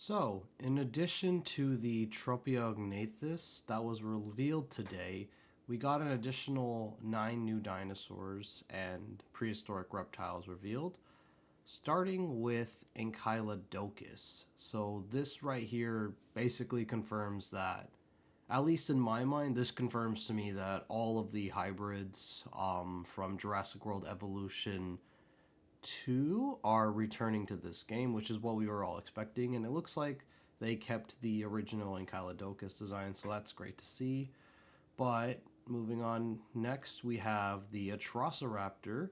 So, in addition to the Tropeognathus that was revealed today, we got an additional 9 new dinosaurs and prehistoric reptiles revealed, starting with Ankylodocus. So, this right here basically confirms that, at least in my mind, this confirms to me that all of the hybrids from Jurassic World Evolution 2 are returning to this game, which is what we were all expecting, and it looks like they kept the original Ankylodocus design, so that's great to see. But moving on, next we have the Atrociraptor.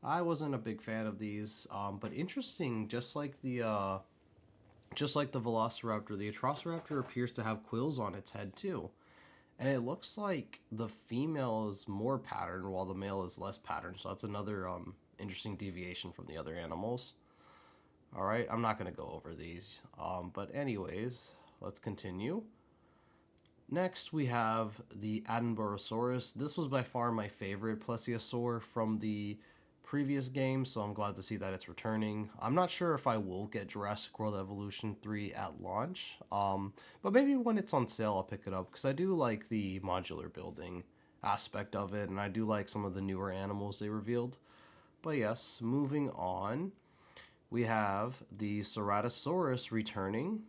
I wasn't a big fan of these, but interesting. Just like the Velociraptor, the Atrociraptor appears to have quills on its head too. And it looks like the female is more patterned while the male is less patterned. So that's another interesting deviation from the other animals. All right, I'm not going to go over these. But anyways, let's continue. Next, we have the Attenborosaurus. This was by far my favorite plesiosaur from the previous game, so I'm glad to see that it's returning. I'm not sure if I will get Jurassic World Evolution 3 at launch, but maybe when it's on sale I'll pick it up, because I do like the modular building aspect of it, and I do like some of the newer animals they revealed. But yes, moving on, we have the Ceratosaurus returning,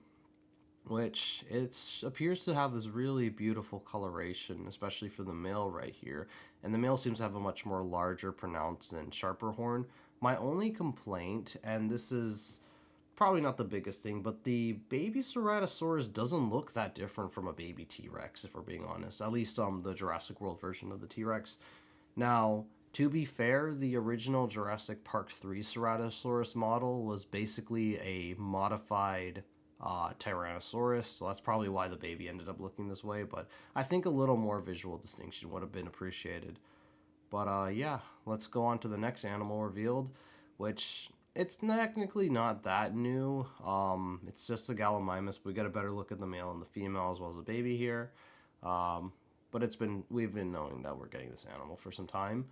which it appears to have this really beautiful coloration, especially for the male right here. And the male seems to have a much more larger, pronounced, and sharper horn. My only complaint, and this is probably not the biggest thing, but the baby Ceratosaurus doesn't look that different from a baby T-Rex, if we're being honest. At least the Jurassic World version of the T-Rex. Now, to be fair, the original Jurassic Park 3 Ceratosaurus model was basically a modified Tyrannosaurus, so that's probably why the baby ended up looking this way, but I think a little more visual distinction would have been appreciated. But yeah, let's go on to the next animal revealed, which it's technically not that new. It's just a Gallimimus. We get a better look at the male and the female as well as the baby here. But we've been knowing that we're getting this animal for some time.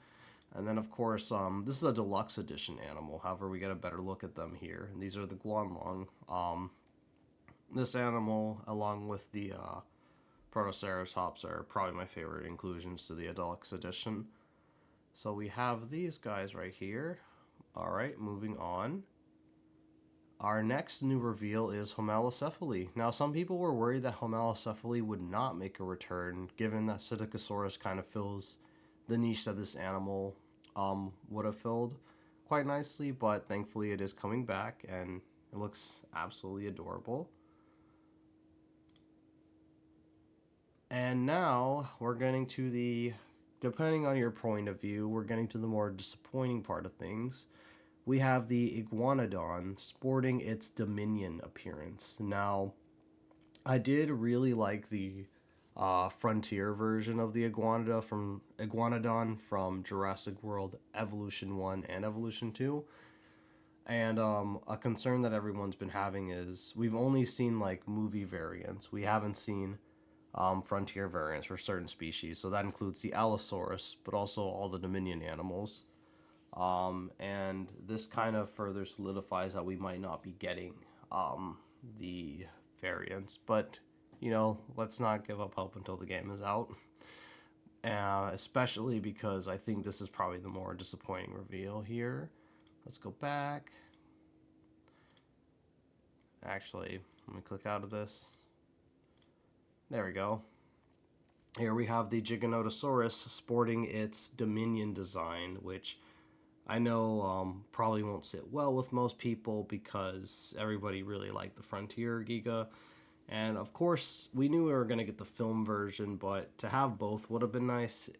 And then, of course, this is a deluxe edition animal. However, we get a better look at them here. And these are the Guanlong. This animal, along with the Protoceratops, are probably my favorite inclusions to the deluxe edition. So we have these guys right here. All right, moving on. Our next new reveal is Homalocephale. Now, some people were worried that Homalocephale would not make a return, given that Psittacosaurus kind of fills the niche that this animal would have filled quite nicely, but thankfully it is coming back, and it looks absolutely adorable. And now we're getting to depending on your point of view, we're getting to the more disappointing part of things. We have the Iguanodon sporting its Dominion appearance. Now, I did really like the frontier version of the Iguanodon from Jurassic World Evolution 1 and Evolution 2. And a concern that everyone's been having is we've only seen like movie variants. We haven't seen frontier variants for certain species. So that includes the Allosaurus, but also all the Dominion animals. And this kind of further solidifies that we might not be getting the variants. But, let's not give up hope until the game is out. Especially because I think this is probably the more disappointing reveal here. Let's go back. Actually, let me click out of this. There we go. Here we have the Giganotosaurus sporting its Dominion design, which I know probably won't sit well with most people because everybody really liked the Frontier Giga. And of course, we knew we were going to get the film version, but to have both would have been nice.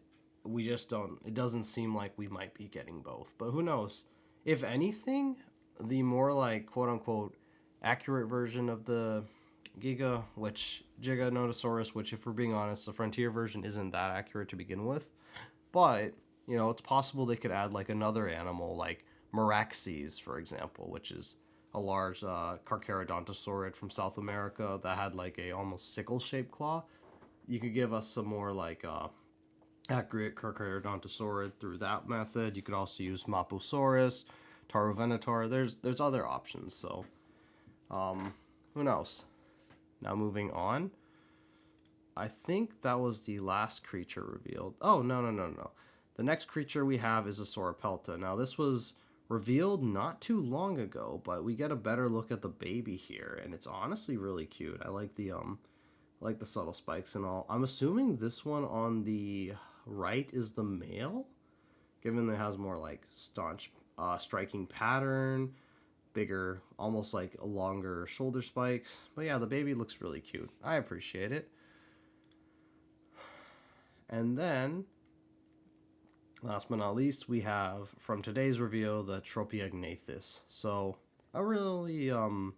We just don't, it doesn't seem like we might be getting both, but who knows? If anything, the more like quote unquote accurate version of the Giganotosaurus, which if we're being honest, the Frontier version isn't that accurate to begin with, but it's possible they could add like another animal like Meraxes, for example, which is a large Carcharodontosaurid from South America that had like a almost sickle-shaped claw. You could give us some more like accurate Carcharodontosaurid through that method. You could also use Mapusaurus, Tarovenator. There's other options. So who knows? Now moving on. I think that was the last creature revealed. Oh, no. The next creature we have is a Sauropelta. Now, this was revealed not too long ago, but we get a better look at the baby here, and it's honestly really cute. I like the subtle spikes and all. I'm assuming this one on the right is the male, given that it has more like staunch striking pattern, bigger, almost like a longer shoulder spikes. But yeah, the baby looks really cute. I appreciate it. And then, last but not least, we have, from today's reveal, the Tropeognathus. So, I really, I don't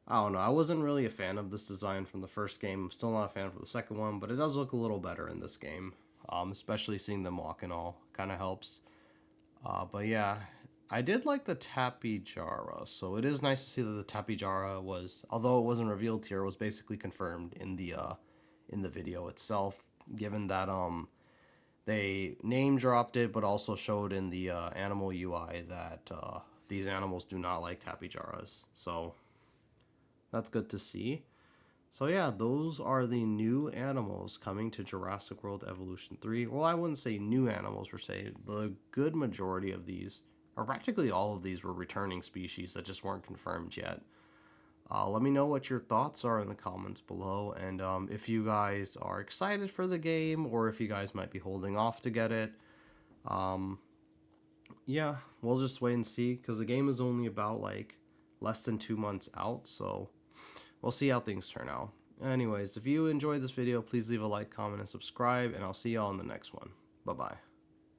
know, I wasn't really a fan of this design from the first game. I'm still not a fan for the second one, but it does look a little better in this game. Especially seeing them walk and all, kind of helps. But yeah, I did like the Tapejara, so it is nice to see that the Tapejara was, although it wasn't revealed here, was basically confirmed in the video itself. Given that they name dropped it, but also showed in the animal UI that these animals do not like Tapejaras. So that's good to see. So yeah, those are the new animals coming to Jurassic World Evolution 3. Well, I wouldn't say new animals per se. The good majority of these, or practically all of these, were returning species that just weren't confirmed yet. Let me know what your thoughts are in the comments below, and if you guys are excited for the game, or if you guys might be holding off to get it. Yeah, we'll just wait and see, because the game is only about like less than 2 months out, so we'll see how things turn out. Anyways, if you enjoyed this video, please leave a like, comment, and subscribe, and I'll see y'all in the next one. Bye-bye.